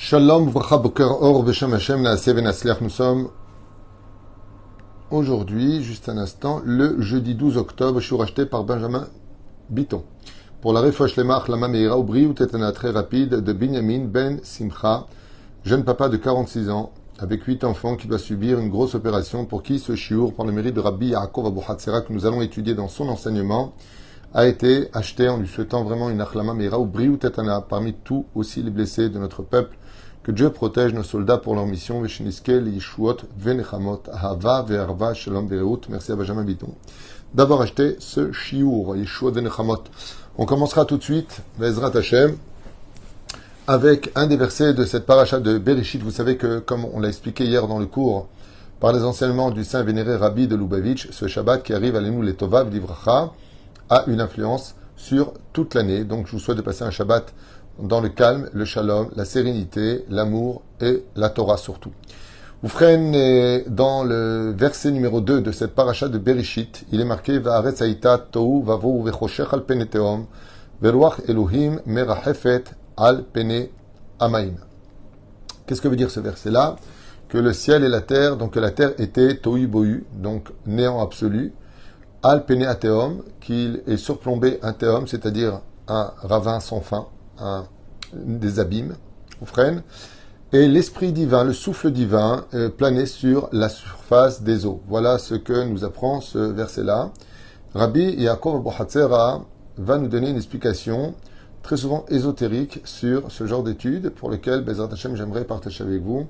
Shalom, Vracha, Boker, Or, Beshem Hashem, Naaseh Venatzliach. Nous sommes aujourd'hui, juste un instant, le jeudi 12 octobre. Je suis racheté par Benjamin Bitton. Pour la Refosh Lemach, Lama Meira, ou Briou Tetana très rapide de Binyamin Ben Simcha, jeune papa de 46 ans, avec 8 enfants, qui doit subir une grosse opération, pour qui ce chiour, par le mérite de Rabbi Yaakov Abu Hatzera, que nous allons étudier dans son enseignement, a été acheté en lui souhaitant vraiment une Achlama Meira, ou Briou Tetana, parmi tous aussi les blessés de notre peuple. Que Dieu protège nos soldats pour leur mission. Merci à Benjamin Bitton d'avoir acheté ce chiour. On commencera tout de suite, Bezrat Hashem, avec un des versets de cette paracha de Bereshit. Vous savez que, comme on l'a expliqué hier dans le cours, par les enseignements du saint vénéré Rabbi de Lubavitch, ce Shabbat qui arrive à l'Enou les Tova, V'Livracha, a une influence sur toute l'année. Donc je vous souhaite de passer un Shabbat dans le calme, le shalom, la sérénité, l'amour et la Torah surtout. Vous ferez dans le verset numéro 2 de cette paracha de Bereshit, il est marqué Va'aretz haïta tohu vavou vechoshech al pene teom veruach Elohim merachefet al pene amaim. Qu'est-ce que veut dire ce verset-là? Que le ciel et la terre, donc que la terre était tohu bohu, donc néant absolu, al pene ateom, qu'il est surplombé un teom, c'est-à-dire un ravin sans fin, des abîmes, ou frêne, et l'esprit divin, le souffle divin, planait sur la surface des eaux. Voilà ce que nous apprend ce verset-là. Rabbi Yaakov Abu Hatzera va nous donner une explication très souvent ésotérique sur ce genre d'études pour lesquelles Bezrat Hashem j'aimerais partager avec vous,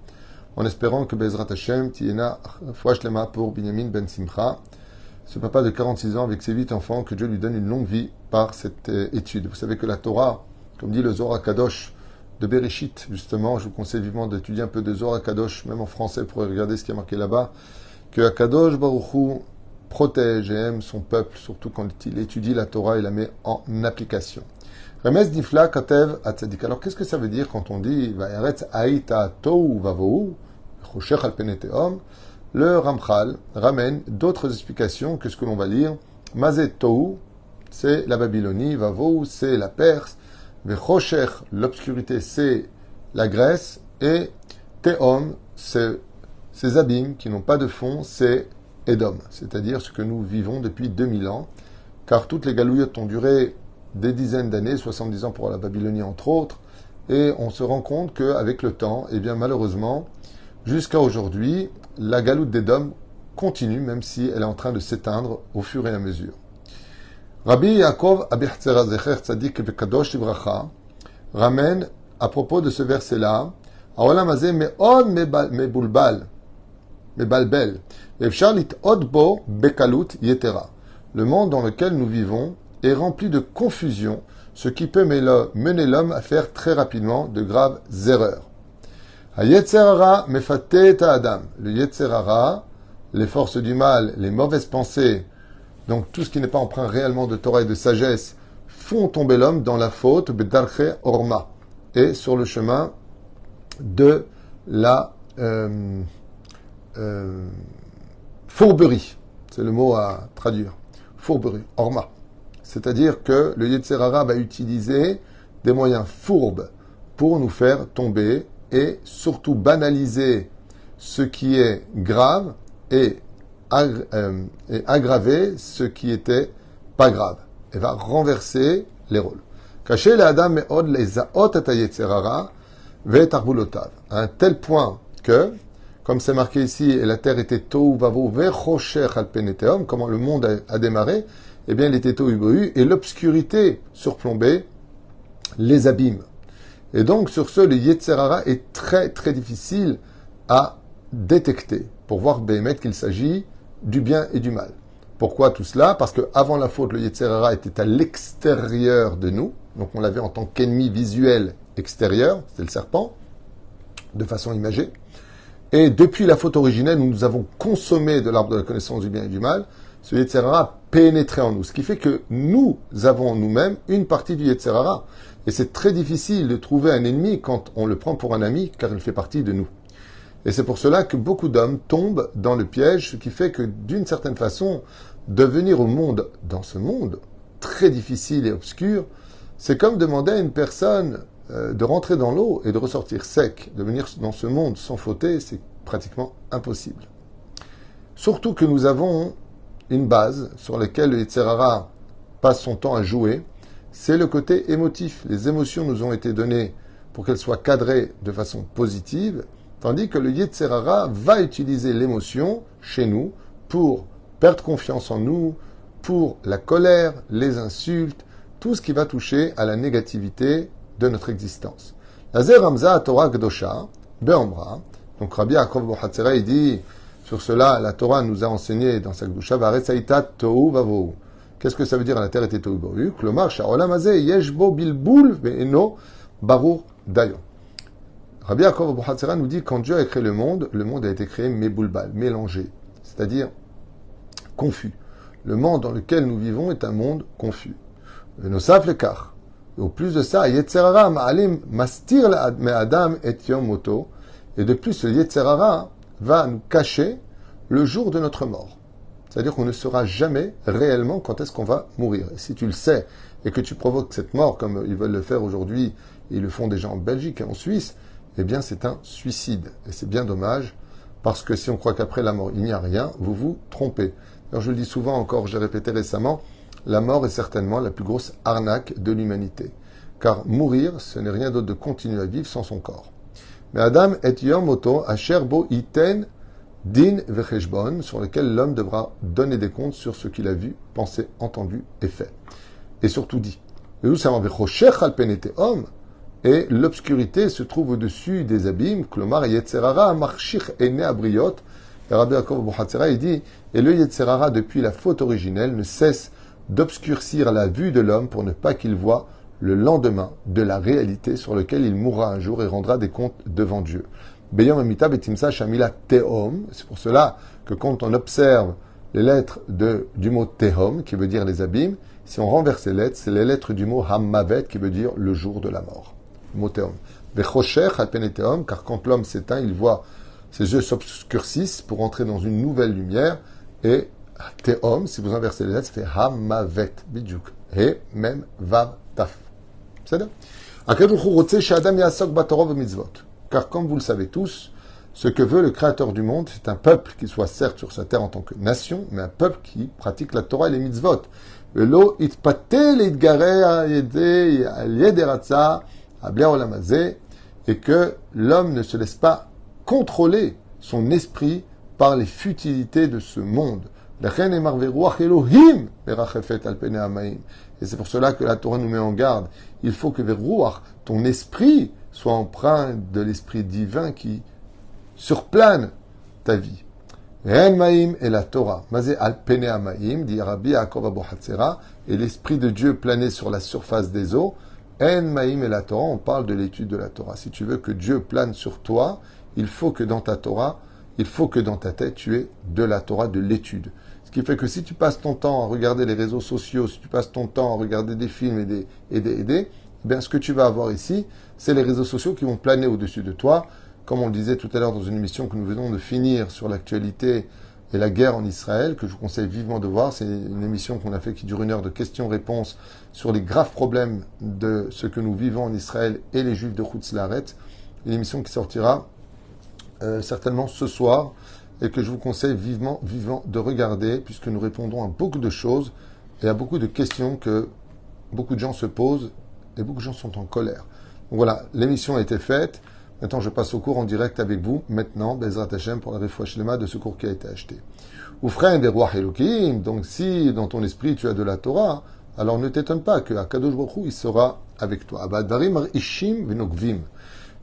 en espérant que Bezrat Hashem tiena Fouach Lema pour Binyamin Ben Simcha, ce papa de 46 ans avec ses 8 enfants, que Dieu lui donne une longue vie par cette étude. Vous savez que la Torah, comme dit le Zohar Kadosh de Bereshit, justement, je vous conseille vivement d'étudier un peu de Zohar Kadosh, même en français, pour regarder ce qui est marqué là-bas, que Akadosh Baruch Hu protège et aime son peuple, surtout quand il étudie la Torah et la met en application. Remez Nifla Katev Atzadik. Alors, qu'est-ce que ça veut dire quand on dit Vayaretz Aïta Tohu Vavou, Choshech al Pene Teom? Le Ramchal ramène d'autres explications que ce que l'on va lire. Mazet Tohu, c'est la Babylonie, Vavou, c'est la Perse, Vechoshech, l'obscurité, c'est la Grèce, et Teom, c'est ces abîmes qui n'ont pas de fond, c'est Édom, c'est-à-dire ce que nous vivons depuis 2000 ans, car toutes les galouillottes ont duré des dizaines d'années, 70 ans pour la Babylonie entre autres, et on se rend compte qu'avec le temps, eh bien malheureusement, jusqu'à aujourd'hui, la galoute d'Édom continue, même si elle est en train de s'éteindre au fur et à mesure. Rabbi Yaakov Abu Hatzera Zecher Tzadik Vekadosh Livracha ramène à propos de ce verset-là, Haolam hazeh me'od mebalbel, ve'efshar lit'od bo bekalut yetera. Le monde dans lequel nous vivons est rempli de confusion, ce qui peut mener l'homme à faire très rapidement de graves erreurs. Ha-yetzer hara mefatet ha'adam. Le yetzer hara, les forces du mal, les mauvaises pensées, donc tout ce qui n'est pas empreint réellement de Torah et de sagesse, font tomber l'homme dans la faute, bedarche orma, et sur le chemin de la fourberie. C'est le mot à traduire. Fourberie, orma. C'est-à-dire que le Yetzer hara va utiliser des moyens fourbes pour nous faire tomber et surtout banaliser ce qui est grave et aggraver ce qui était pas grave. Et va renverser les rôles. Cacher les Adam me'od les zaot et Yetzer hara ve'tarbulotav. À un tel point que, comme c'est marqué ici, et la terre était tohu vavo ve'choshech al pene teom, comment le monde a démarré, eh bien il était tohu bohu et l'obscurité surplombait les abîmes. Et donc, sur ce, le Yetzer hara est très, très difficile à détecter pour voir Béhémet qu'il s'agit du bien et du mal. Pourquoi tout cela? Parce qu'avant la faute, le Yetzer hara était à l'extérieur de nous. Donc, on l'avait en tant qu'ennemi visuel extérieur, c'était le serpent, de façon imagée. Et depuis la faute originelle, nous avons consommé de l'arbre de la connaissance du bien et du mal. Ce Yetzer hara a pénétré en nous. Ce qui fait que nous avons nous-mêmes une partie du Yetzer hara. Et c'est très difficile de trouver un ennemi quand on le prend pour un ami, car il fait partie de nous. Et c'est pour cela que beaucoup d'hommes tombent dans le piège, ce qui fait que, d'une certaine façon, de venir au monde, dans ce monde très difficile et obscur, c'est comme demander à une personne de rentrer dans l'eau et de ressortir sec, de venir dans ce monde sans fauter, c'est pratiquement impossible. Surtout que nous avons une base sur laquelle le Yetzer Hara passe son temps à jouer, c'est le côté émotif. Les émotions nous ont été données pour qu'elles soient cadrées de façon positive, tandis que le Yetzer Hara va utiliser l'émotion chez nous pour perdre confiance en nous, pour la colère, les insultes, tout ce qui va toucher à la négativité de notre existence. Lazer Ramza Torah Gdosha, Be'omra, donc Rabbi Yaakov Bohatzera, il dit, sur cela, la Torah nous a enseigné dans sa Gdosha, Varetzaïta Tohu Vavohu. Qu'est-ce que ça veut dire? La terre était Tohu Vavohu. Klomar, Sha'olam Hazeh, Yeshbo Bilboul, Ve'eno, Barur Dayon. Rabbi Yaakov Bohatzera nous dit, quand Dieu a créé le monde a été créé Meboulbal, mélangé, c'est-à-dire confus. Le monde dans lequel nous vivons est un monde confus. Ve'nosaf lekach. Au plus de ça, Yetzer Hara ma'alim mastir me'adam et yom moto. Et de plus, le Yetzer Hara va nous cacher le jour de notre mort. C'est-à-dire qu'on ne saura jamais réellement quand est-ce qu'on va mourir. Et si tu le sais et que tu provoques cette mort, comme ils veulent le faire aujourd'hui, et ils le font déjà en Belgique et en Suisse, eh bien c'est un suicide. Et c'est bien dommage, parce que si on croit qu'après la mort, il n'y a rien, vous vous trompez. Alors je le dis souvent encore, j'ai répété récemment, la mort est certainement la plus grosse arnaque de l'humanité. Car mourir, ce n'est rien d'autre de continuer à vivre sans son corps. Mais Adam et Yom Moto, Asher Bo Iten, Din Vecheshbon, sur lequel l'homme devra donner des comptes sur ce qu'il a vu, pensé, entendu et fait. Et surtout dit. Et l'obscurité se trouve au-dessus des abîmes, Klomar Yetzer Hara, Marchich Ene Abriot. Et Rabbi Yaakov Bohatzera, il dit, et le Yetzer Hara, depuis la faute originelle, ne cesse d'obscurcir la vue de l'homme pour ne pas qu'il voie le lendemain de la réalité sur lequel il mourra un jour et rendra des comptes devant Dieu. Beyom Amita Betimsa Shamila Tehom. C'est pour cela que quand on observe les lettres du mot Tehom, qui veut dire les abîmes, si on renverse les lettres, c'est les lettres du mot Hammavet, qui veut dire le jour de la mort. Le mot Tehom. Vechosher Alpene Tehom, car quand l'homme s'éteint, il voit ses yeux s'obscurcissent pour entrer dans une nouvelle lumière. Et Tehom, si vous inversez les lettres, ça fait Hammavet. Bidjouk. Et même Vav Taf. C'est ça? Car comme vous le savez tous, ce que veut le Créateur du monde, c'est un peuple qui soit certes sur sa terre en tant que nation, mais un peuple qui pratique la Torah et les mitzvot. Et que l'homme ne se laisse pas contrôler son esprit par les futilités de ce monde. Et c'est pour cela que la Torah nous met en garde. Il faut que Veruach, ton esprit, soit empreint de l'esprit divin qui surplane ta vie. El Maïm et la Torah. Mazé al pene amaim, dit Rabbi Yaakov Bohatzera, et l'esprit de Dieu planait sur la surface des eaux. En Maïm et la Torah, on parle de l'étude de la Torah. Si tu veux que Dieu plane sur toi, il faut que dans ta Torah, il faut que dans ta tête, tu aies de la Torah, de l'étude. Ce qui fait que si tu passes ton temps à regarder les réseaux sociaux, si tu passes ton temps à regarder des films eh bien, ce que tu vas avoir ici, c'est les réseaux sociaux qui vont planer au-dessus de toi. Comme on le disait tout à l'heure dans une émission que nous venons de finir sur l'actualité et la guerre en Israël, que je vous conseille vivement de voir. C'est une émission qu'on a fait qui dure 1 heure de questions-réponses sur les graves problèmes de ce que nous vivons en Israël et les Juifs de Chutz Laaretz. Une émission qui sortira certainement ce soir et que je vous conseille vivement de regarder, puisque nous répondons à beaucoup de choses et à beaucoup de questions que beaucoup de gens se posent et beaucoup de gens sont en colère. Donc voilà, l'émission a été faite. Maintenant, je passe au cours en direct avec vous. Maintenant, Bezrat Hashem pour la Refouach Lema de ce cours qui a été acheté. Oufren des rois Elohim. Donc, si dans ton esprit tu as de la Torah, alors ne t'étonne pas que Akadosh Baruch Hu, il sera avec toi. Abadvarim ishim venokvim.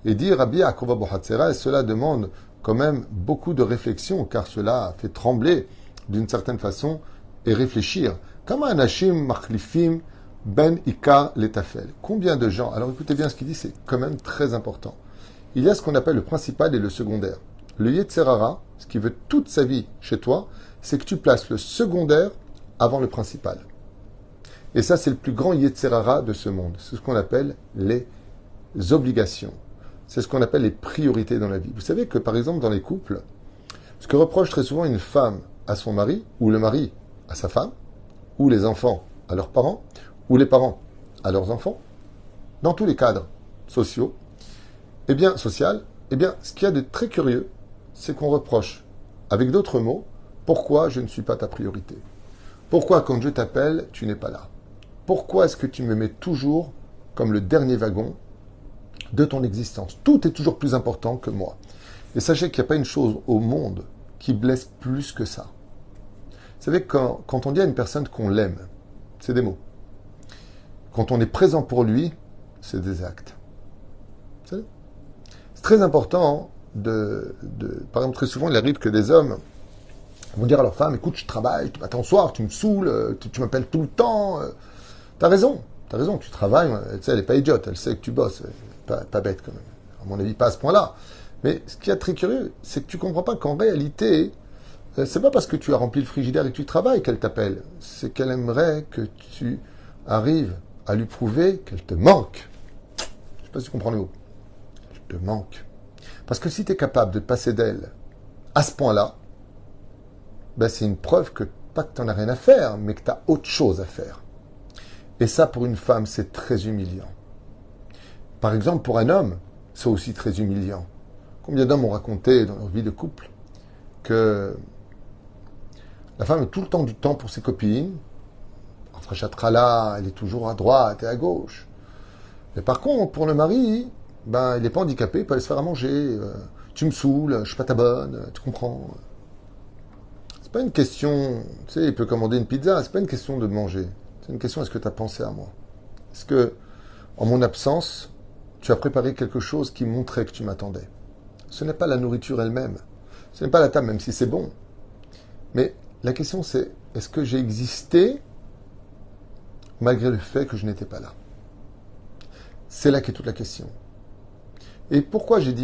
Et dit Rabbi Yaakov Bohatzera, et cela demande quand même beaucoup de réflexion, car cela fait trembler d'une certaine façon et réfléchir. Kama anashim machlifim ben ikar letafel. Combien de gens, alors écoutez bien ce qu'il dit, c'est quand même très important. Il y a ce qu'on appelle le principal et le secondaire. Le Yetzer Hara, ce qui veut toute sa vie chez toi, c'est que tu places le secondaire avant le principal. Et ça, c'est le plus grand Yetzer Hara de ce monde. C'est ce qu'on appelle les obligations. C'est ce qu'on appelle les priorités dans la vie. Vous savez que, par exemple, dans les couples, ce que reproche très souvent une femme à son mari, ou le mari à sa femme, ou les enfants à leurs parents, ou les parents à leurs enfants, dans tous les cadres, sociaux, eh bien, social, eh bien, ce qu'il y a de très curieux, c'est qu'on reproche, avec d'autres mots, pourquoi je ne suis pas ta priorité. Pourquoi, quand je t'appelle, tu n'es pas là. Pourquoi est-ce que tu me mets toujours comme le dernier wagon de ton existence? Tout est toujours plus important que moi. Et sachez qu'il n'y a pas une chose au monde qui blesse plus que ça. Vous savez, quand on dit à une personne qu'on l'aime, c'est des mots. Quand on est présent pour lui, c'est des actes. Vous savez, c'est très important par exemple, très souvent, il arrive que des hommes vont dire à leur femme, écoute, je travaille, tu m'attends soir, tu me saoules, tu m'appelles tout le temps. T'as raison, tu travailles, tu sais, elle n'est pas idiote, elle sait que tu bosses, pas bête quand même. À mon avis, pas à ce point-là. Mais ce qui est très curieux, c'est que tu comprends pas qu'en réalité, c'est pas parce que tu as rempli le frigidaire et que tu travailles qu'elle t'appelle. C'est qu'elle aimerait que tu arrives à lui prouver qu'elle te manque. Je sais pas si tu comprends le mot. Elle te manque. Parce que si tu es capable de te passer d'elle à ce point-là, ben c'est une preuve que, pas que tu n'en as rien à faire, mais que tu as autre chose à faire. Et ça, pour une femme, c'est très humiliant. Par exemple, pour un homme, c'est aussi très humiliant. Combien d'hommes ont raconté dans leur vie de couple que la femme a tout le temps du temps pour ses copines. Entre Chatrala, elle est toujours à droite et à gauche. Mais par contre, pour le mari, ben, il n'est pas handicapé, il peut aller se faire à manger. Tu me saoules, je suis pas ta bonne, tu comprends. C'est pas une question, tu sais, il peut commander une pizza, c'est pas une question de manger. C'est une question, est-ce que tu as pensé à moi? Est-ce que, en mon absence, tu as préparé quelque chose qui montrait que tu m'attendais? Ce n'est pas la nourriture elle-même. Ce n'est pas la table, même si c'est bon. Mais la question c'est, est-ce que j'ai existé malgré le fait que je n'étais pas là? C'est là qu'est toute la question. Et pourquoi j'ai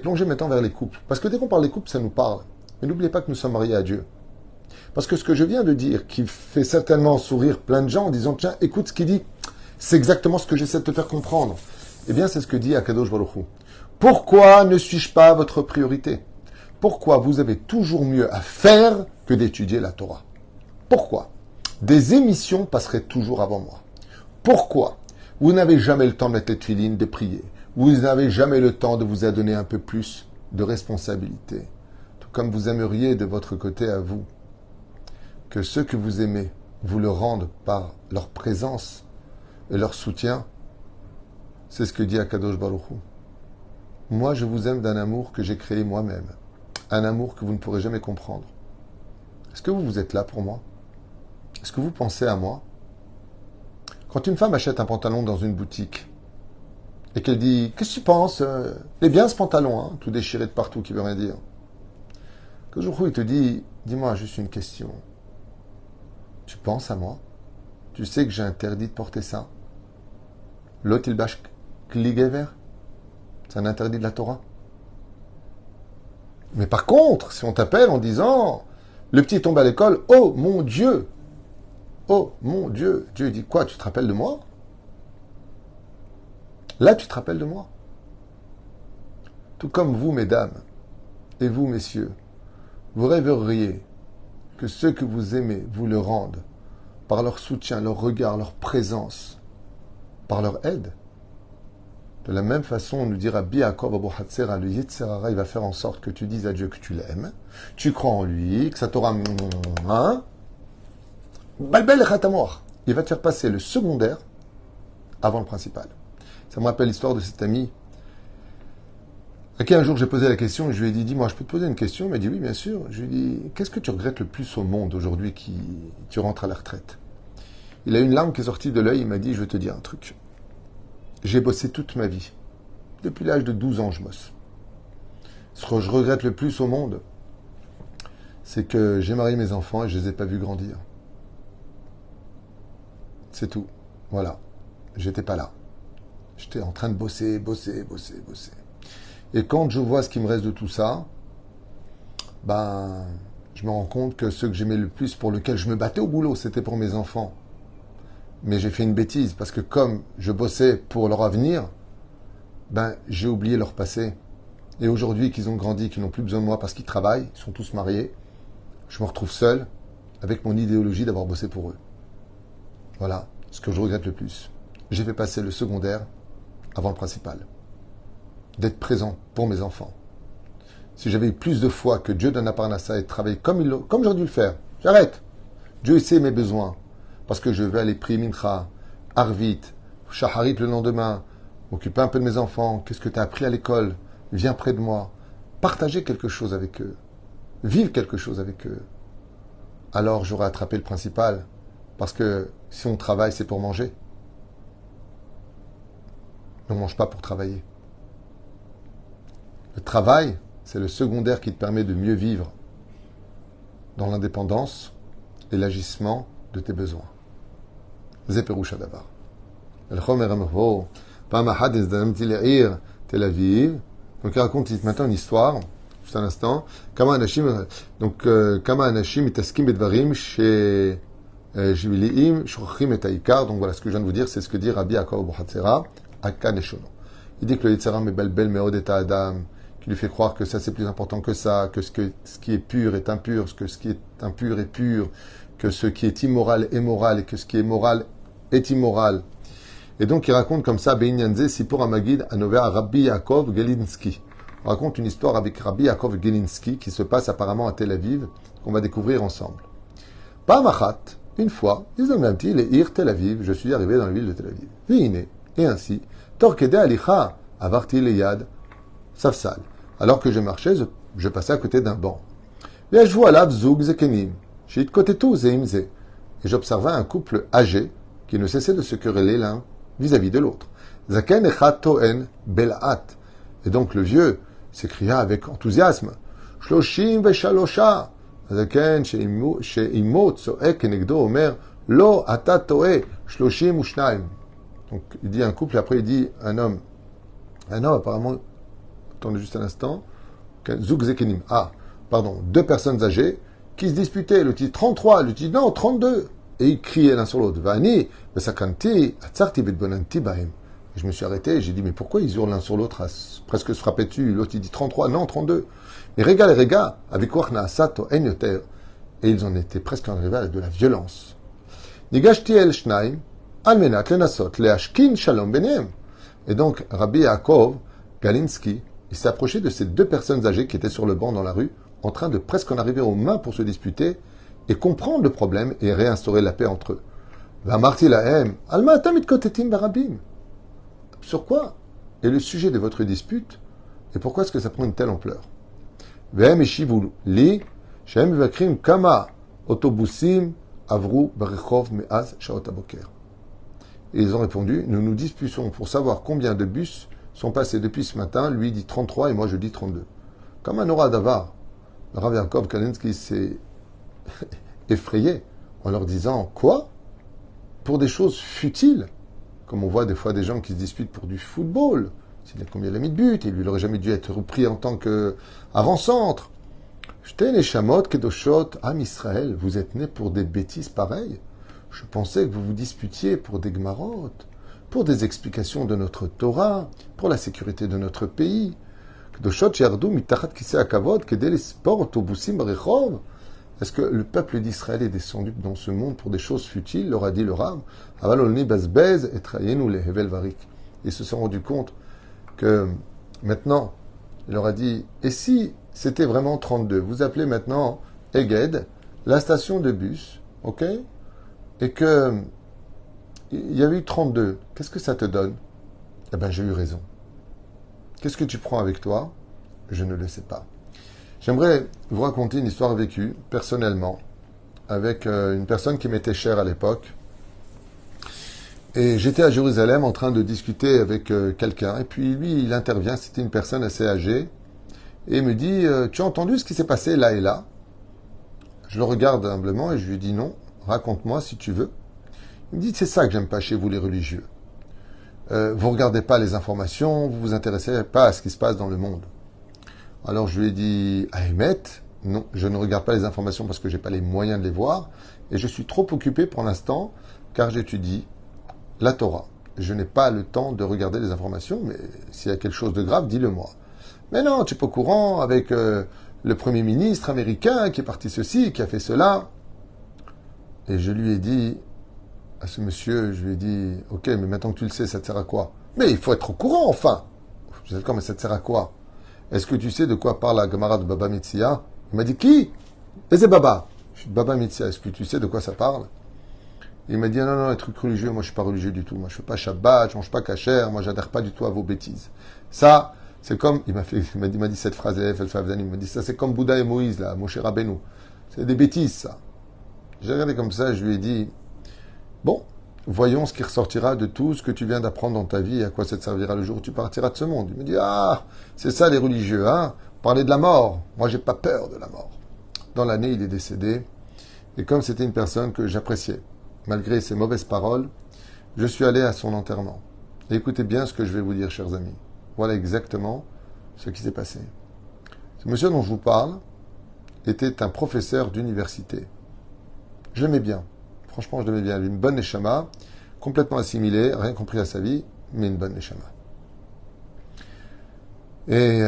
plongé maintenant vers les couples? Parce que dès qu'on parle des couples, ça nous parle. Mais n'oubliez pas que nous sommes mariés à Dieu. Parce que ce que je viens de dire, qui fait certainement sourire plein de gens en disant, tiens, écoute ce qu'il dit, c'est exactement ce que j'essaie de te faire comprendre. Eh bien, c'est ce que dit Akadosh Baruch Hu. Pourquoi ne suis-je pas votre priorité? Pourquoi vous avez toujours mieux à faire que d'étudier la Torah? Pourquoi des émissions passeraient toujours avant moi? Pourquoi vous n'avez jamais le temps de mettre les tuilines, de prier? Vous n'avez jamais le temps de vous adonner un peu plus de responsabilité? Tout comme vous aimeriez de votre côté à vous que ceux que vous aimez vous le rendent par leur présence et leur soutien. C'est ce que dit Akadosh Baruch Hu. Moi, je vous aime d'un amour que j'ai créé moi-même. Un amour que vous ne pourrez jamais comprendre. Est-ce que vous êtes là pour moi? Est-ce que vous pensez à moi? Quand une femme achète un pantalon dans une boutique et qu'elle dit « Qu'est-ce que tu penses? Il est bien ce pantalon, hein, tout déchiré de partout, qui veut rien dire. » Que jour où il te dit « Dis-moi juste une question. Tu penses à moi? Tu sais que j'ai interdit de porter ça? Lot il bash kligever? C'est un interdit de la Torah. Mais par contre, si on t'appelle en disant « Le petit tombe à l'école, oh mon Dieu! Oh mon Dieu! » Dieu dit quoi? Tu te rappelles de moi? Là, tu te rappelles de moi? Tout comme vous, mesdames, et vous, messieurs, vous rêveriez que ceux que vous aimez vous le rendent par leur soutien, leur regard, leur présence, par leur aide. De la même façon, on nous dira Biakov Abu Hatzera, le Yetzerara, il va faire en sorte que tu dises à Dieu que tu l'aimes, tu crois en lui, que ça t'aura Balbel Khatamor. Il va te faire passer le secondaire avant le principal. Ça me rappelle l'histoire de cet ami à qui un jour j'ai posé la question et je lui ai dit, dis-moi, je peux te poser une question? Il m'a dit oui, bien sûr. Je lui ai dit, qu'est-ce que tu regrettes le plus au monde aujourd'hui qui tu rentres à la retraite? Il a une larme qui est sortie de l'œil, il m'a dit, je vais te dire un truc. J'ai bossé toute ma vie. Depuis l'âge de 12 ans, je bosse. Ce que je regrette le plus au monde, c'est que j'ai marié mes enfants et je les ai pas vus grandir. C'est tout. Voilà. J'étais pas là. J'étais en train de bosser. Et quand je vois ce qui me reste de tout ça, ben, je me rends compte que ce que j'aimais le plus, pour lequel je me battais au boulot, c'était pour mes enfants. Mais j'ai fait une bêtise, parce que comme je bossais pour leur avenir, ben, j'ai oublié leur passé. Et aujourd'hui, qu'ils ont grandi, qu'ils n'ont plus besoin de moi parce qu'ils travaillent, ils sont tous mariés, je me retrouve seul avec mon idéologie d'avoir bossé pour eux. Voilà ce que je regrette le plus. J'ai fait passer le secondaire avant le principal. D'être présent pour mes enfants. Si j'avais eu plus de foi que Dieu donne à Parnassa et de travailler comme j'aurais dû le faire, j'arrête. Dieu sait mes besoins. Parce que je vais aller prier Mincha, Arvit, Shaharit le lendemain, m'occuper un peu de mes enfants. Qu'est-ce que tu as appris à l'école? Viens près de moi. Partager quelque chose avec eux. Vivre quelque chose avec eux. Alors j'aurais attrapé le principal. Parce que si on travaille, c'est pour manger. On ne mange pas pour travailler. Le travail, c'est le secondaire qui te permet de mieux vivre dans l'indépendance et l'agissement de tes besoins. Zeperoucha davar. El Chomer Amro, Pamahad Ezdanamti Le'ir, Tel Aviv. Donc il raconte maintenant une histoire, juste un instant. Kama Anashim, donc Kama Anashim Itaskim Bedvarim chez Jbiliim, Shrochim et Taïkar. Donc voilà ce que je viens de vous dire, c'est ce que dit Rabbi Yaakov Bohatzera, Akka Neshono. Il dit que le Yitzhara Mebalbel Meod et Adam, qui lui fait croire que ça c'est plus important que ça, que ce qui est pur est impur, que ce qui est impur est pur, que ce qui est immoral est moral, et que ce qui est moral est immoral. Et donc il raconte comme ça, Beinyanze, Sipur Amagid, Anover Rabbi Yaakov Gelinsky. On raconte une histoire avec Rabbi Yaakov Gelinsky qui se passe apparemment à Tel Aviv, qu'on va découvrir ensemble. Pamachat, une fois, ils ont dit, les Ir Tel Aviv, je suis arrivé dans la ville de Tel Aviv. Veine, et ainsi, Torkede Alicha, Avarti Leyad, Safsal. Alors que je marchais, je passais à côté d'un banc. Et je vois là, Zug Zekenim, Shit Kotetu Zeimze. Et j'observais un couple âgé qui ne cessait de se quereller l'un vis-à-vis de l'autre. Zaken Echat Toen Belaat. Et donc le vieux s'écria avec enthousiasme, Shloshim Veshalosha. Zaken Sheimot Soek Enegdo Omer Lo Ata Toe Shloshim Ushnaim. Donc il dit un couple, et après il dit un homme. Un homme apparemment, attendez juste un instant, Zug Zekenim. Ah, pardon, deux personnes âgées qui se disputaient. Le dit 33, le dit non, 32. Et ils criaient l'un sur l'autre. Vani, Besakanti, Atzarti Betbonanti Bahem. Je me suis arrêté et j'ai dit, mais pourquoi ils hurlent l'un sur l'autre, presque se frapper dessus? L'autre il dit 33, non, 32. Mais les Rega, avec Wachna Asato Enyoter. Et ils en étaient presque arrivés à de la violence. Nigashti El Shnaim, Almenat Lenasot, Leashkin Shalom Benem. Et donc, Rabbi Yaakov Galinsky, il s'est approché de ces deux personnes âgées qui étaient sur le banc dans la rue, en train de presque en arriver aux mains pour se disputer et comprendre le problème et réinstaurer la paix entre eux. Vamarti lahem, alma atamit kotetim barabim. Sur quoi est le sujet de votre dispute et pourquoi est-ce que ça prend une telle ampleur? Vehem eshivul li, shem vakrim kama autobusim avru barechov meaz shaot aboker. Et ils ont répondu, nous nous disputons pour savoir combien de bus sont passés depuis ce matin. Lui dit 33 et moi je dis 32. Comme un aura d'avar, le Rav Yaakov Kalensky s'est effrayé en leur disant, quoi? Pour des choses futiles, comme on voit des fois des gens qui se disputent pour du football, s'il a combien il a mis de but, et lui il n'aurait jamais dû être repris en tant qu'avant-centre. J'étais les chamot, kedoshot, Am Israël, vous êtes nés pour des bêtises pareilles. Je pensais que vous vous disputiez pour des gmarot, pour des explications de notre Torah, pour la sécurité de notre pays. Est-ce que le peuple d'Israël est descendu dans ce monde pour des choses futiles, leur a dit le Rav. Ils se sont rendus compte que maintenant, il leur a dit, et si c'était vraiment 32, vous appelez maintenant Eged, la station de bus, ok? Et que il y a eu 32, qu'est-ce que ça te donne? Eh bien, j'ai eu raison. Qu'est-ce que tu prends avec toi? Je ne le sais pas. J'aimerais vous raconter une histoire vécue, personnellement, avec une personne qui m'était chère à l'époque. Et j'étais à Jérusalem en train de discuter avec quelqu'un. Et puis lui, il intervient, c'était une personne assez âgée. Et il me dit, tu as entendu ce qui s'est passé là et là? Je le regarde humblement et je lui dis non, raconte-moi si tu veux. Il me dit, c'est ça que j'aime pas chez vous les religieux. Vous regardez pas les informations, vous vous intéressez pas à ce qui se passe dans le monde. Alors je lui ai dit, Ahmet, non, je ne regarde pas les informations parce que j'ai pas les moyens de les voir et je suis trop occupé pour l'instant car j'étudie la Torah. Je n'ai pas le temps de regarder les informations, mais s'il y a quelque chose de grave, dis-le-moi. Mais non, tu n'es pas au courant avec le Premier ministre américain qui est parti ceci, qui a fait cela. Et je lui ai dit, à ce monsieur, je lui ai dit, ok, mais maintenant que tu le sais, ça te sert à quoi? Mais il faut être au courant, enfin. Je dis, d'accord, mais ça te sert à quoi? Est-ce que tu sais de quoi parle la Gemara de Baba Metzia? Il m'a dit, qui? Et c'est Baba. Je dis, Baba Metzia, est-ce que tu sais de quoi ça parle? Il m'a dit, non, non, les trucs religieux, moi je suis pas religieux du tout. Moi je fais pas Shabbat, je mange pas kasher, moi j'adhère pas du tout à vos bêtises. Ça, c'est comme, il m'a dit cette phrase, il m'a dit, ça c'est comme Bouddha et Moïse, là, Moshe Rabbeinu. C'est des bêtises, ça. J'ai regardé comme ça, je lui ai dit, bon, voyons ce qui ressortira de tout ce que tu viens d'apprendre dans ta vie et à quoi ça te servira le jour où tu partiras de ce monde. Il me dit, ah, c'est ça les religieux, hein, parler de la mort. Moi j'ai pas peur de la mort. Dans l'année, il est décédé, et comme c'était une personne que j'appréciais, malgré ses mauvaises paroles, je suis allé à son enterrement. Et écoutez bien ce que je vais vous dire, chers amis. Voilà exactement ce qui s'est passé. Ce monsieur dont je vous parle était un professeur d'université. Je l'aimais bien. Franchement, je l'aimais bien. Il avait une bonne neshama, complètement assimilée, rien compris à sa vie, mais une bonne neshama. Et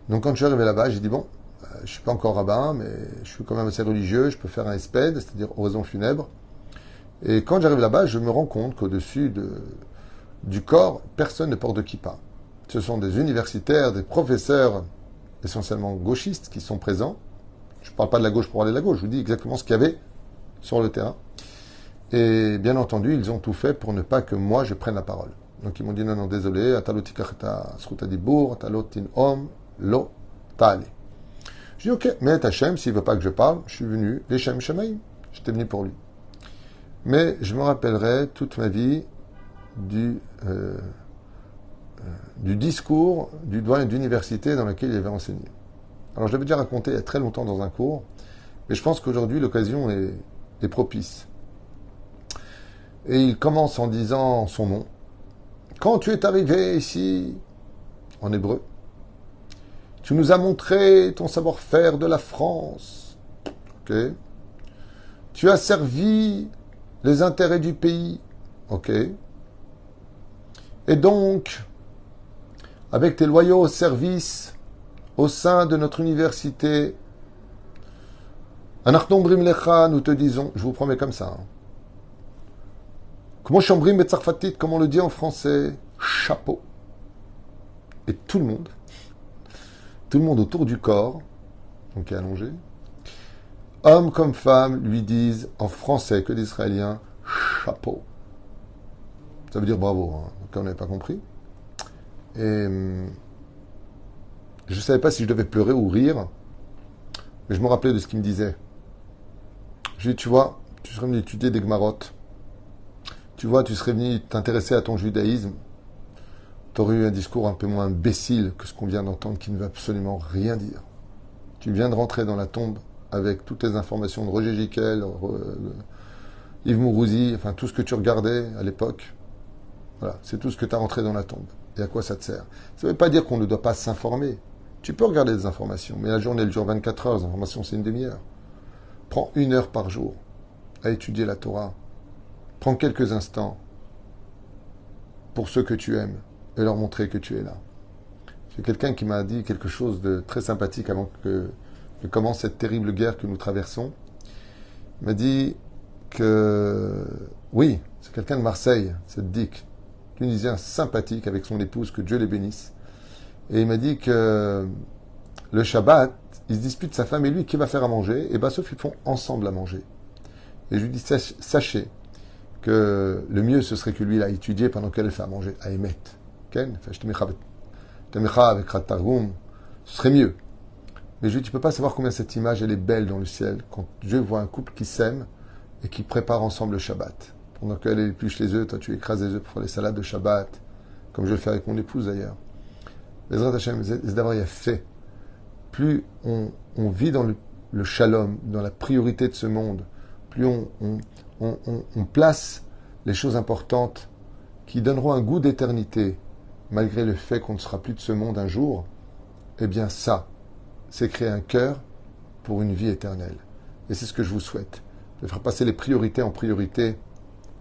donc quand je suis arrivé là-bas, j'ai dit, bon, je ne suis pas encore rabbin, mais je suis quand même assez religieux, je peux faire un espède, c'est-à-dire oraison funèbre. Et quand j'arrive là-bas, je me rends compte qu'au-dessus du corps, personne ne porte de kippa. Ce sont des universitaires, des professeurs, essentiellement gauchistes, qui sont présents. Je ne parle pas de la gauche pour aller de la gauche, je vous dis exactement ce qu'il y avait sur le terrain. Et bien entendu, ils ont tout fait pour ne pas que moi, je prenne la parole. Donc ils m'ont dit, non, non, désolé, atalotikarta srutadibur, atalotin om, lo, ta'ale. Je dis, ok, mais Hachem, s'il ne veut pas que je parle, je suis venu, les Shem Shemaim, j'étais venu pour lui. Mais je me rappellerai toute ma vie du discours du doyen d'université dans lequel il avait enseigné. Alors je l'avais déjà raconté il y a très longtemps dans un cours, mais je pense qu'aujourd'hui l'occasion est propice. Et il commence en disant son nom. Quand tu es arrivé ici, en hébreu, tu nous as montré ton savoir-faire de la France. Ok. Tu as servi les intérêts du pays. Ok. Et donc, avec tes loyaux services au sein de notre université, Anachnom brim lecha, nous te disons, je vous promets comme ça, comment chambrim et tsarfatit, comme on le dit en français, chapeau. Et tout le monde autour du corps, donc qui est allongé, hommes comme femmes, lui disent en français que d'Israéliens, chapeau. Ça veut dire bravo, hein. Donc on n'avait pas compris. Et je ne savais pas si je devais pleurer ou rire, mais je me rappelais de ce qu'il me disait. Je lui ai dit, tu vois, tu serais venu étudier des Gmarot. Tu vois, tu serais venu t'intéresser à ton judaïsme. Tu aurais eu un discours un peu moins imbécile que ce qu'on vient d'entendre, qui ne veut absolument rien dire. Tu viens de rentrer dans la tombe avec toutes les informations de Roger Giquel, Yves Mourouzi, enfin tout ce que tu regardais à l'époque. Voilà, c'est tout ce que tu as rentré dans la tombe. Et à quoi ça te sert? Ça ne veut pas dire qu'on ne doit pas s'informer. Tu peux regarder des informations, mais la journée, elle dure 24 heures. Les informations, c'est une demi-heure. Prends 1 heure par jour à étudier la Torah. Prends quelques instants pour ceux que tu aimes et leur montrer que tu es là. J'ai quelqu'un qui m'a dit quelque chose de très sympathique avant que commence cette terrible guerre que nous traversons. Il m'a dit que, oui, c'est quelqu'un de Marseille, c'est Dick, Tunisien sympathique avec son épouse, que Dieu les bénisse. Et il m'a dit que le Shabbat, il se dispute sa femme et lui qui va faire à manger, et bien sauf qu'ils font ensemble à manger. Et je lui dis, sachez que le mieux ce serait que lui il a étudié pendant qu'elle fait à manger, à Emet. Avec Ratargum, ce serait mieux. Mais je lui dis, tu peux pas savoir combien cette image elle est belle dans le ciel quand Dieu voit un couple qui s'aime et qui prépare ensemble le Shabbat. Pendant qu'elle épluche les œufs, toi tu écrases les œufs pour faire les salades de Shabbat, comme je le fais avec mon épouse d'ailleurs. Bezrat Hashem, d'abord il y a fait. Plus on vit dans le shalom, dans la priorité de ce monde, plus on place les choses importantes qui donneront un goût d'éternité, malgré le fait qu'on ne sera plus de ce monde un jour, eh bien ça, c'est créer un cœur pour une vie éternelle. Et c'est ce que je vous souhaite, de faire passer les priorités en priorité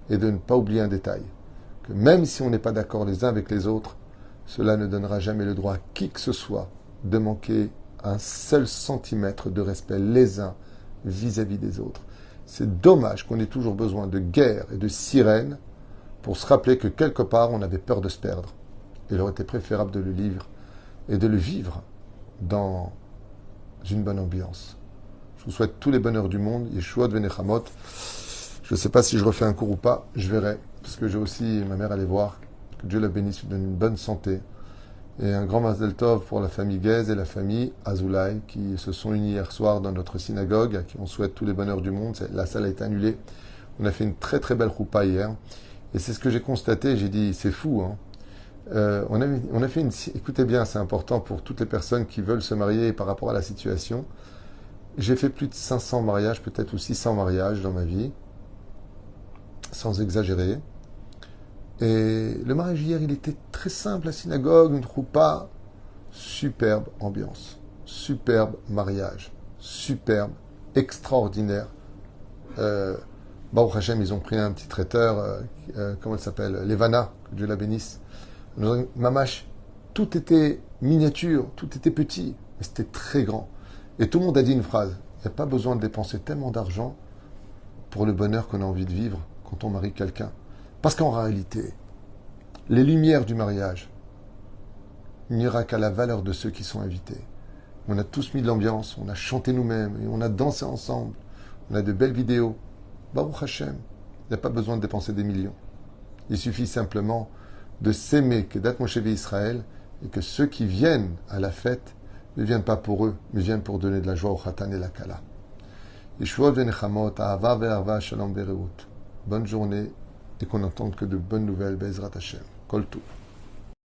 et de ne pas oublier un détail, que même si on n'est pas d'accord les uns avec les autres, cela ne donnera jamais le droit à qui que ce soit de manquer un seul centimètre de respect les uns vis-à-vis des autres. C'est dommage qu'on ait toujours besoin de guerre et de sirènes pour se rappeler que quelque part, on avait peur de se perdre. Il aurait été préférable de le lire et de le vivre dans une bonne ambiance. Je vous souhaite tous les bonheurs du monde. Yeshua de Venechamot. Je ne sais pas si je refais un cours ou pas. Je verrai. Parce que j'ai aussi ma mère allait voir. Que Dieu la bénisse, lui donne une bonne santé. Et un grand Mazel Tov pour la famille Guez et la famille Azoulay qui se sont unis hier soir dans notre synagogue, à qui on souhaite tous les bonheurs du monde. La salle a été annulée. On a fait une très très belle choupa hier. Et c'est ce que j'ai constaté. J'ai dit, c'est fou, hein. On a fait une... Écoutez bien, c'est important pour toutes les personnes qui veulent se marier par rapport à la situation. J'ai fait plus de 500 mariages, peut-être ou 600 mariages dans ma vie, sans exagérer. Et le mariage hier, il était très simple, la synagogue, une choupa, superbe ambiance, superbe mariage, superbe, extraordinaire. Baruch Hashem, ils ont pris un petit traiteur, comment il s'appelle, Levana, que Dieu la bénisse. Mamash, tout était miniature, tout était petit, mais c'était très grand. Et tout le monde a dit une phrase, il n'y a pas besoin de dépenser tellement d'argent pour le bonheur qu'on a envie de vivre quand on marie quelqu'un. Parce qu'en réalité, les lumières du mariage n'ira qu'à la valeur de ceux qui sont invités. On a tous mis de l'ambiance, on a chanté nous-mêmes, et on a dansé ensemble, on a de belles vidéos. Baruch Hashem, il n'y a pas besoin de dépenser des millions. Il suffit simplement de s'aimer que d'être Moshe Israël et que ceux qui viennent à la fête ne viennent pas pour eux, mais viennent pour donner de la joie au Khatan et la Kala. Yeshua Venechamot, Ahava Ve'arva, Shalom Bereut. Bonne journée et qu'on n'entende que de bonnes nouvelles, Be'ezrat Hashem. Kol Tov.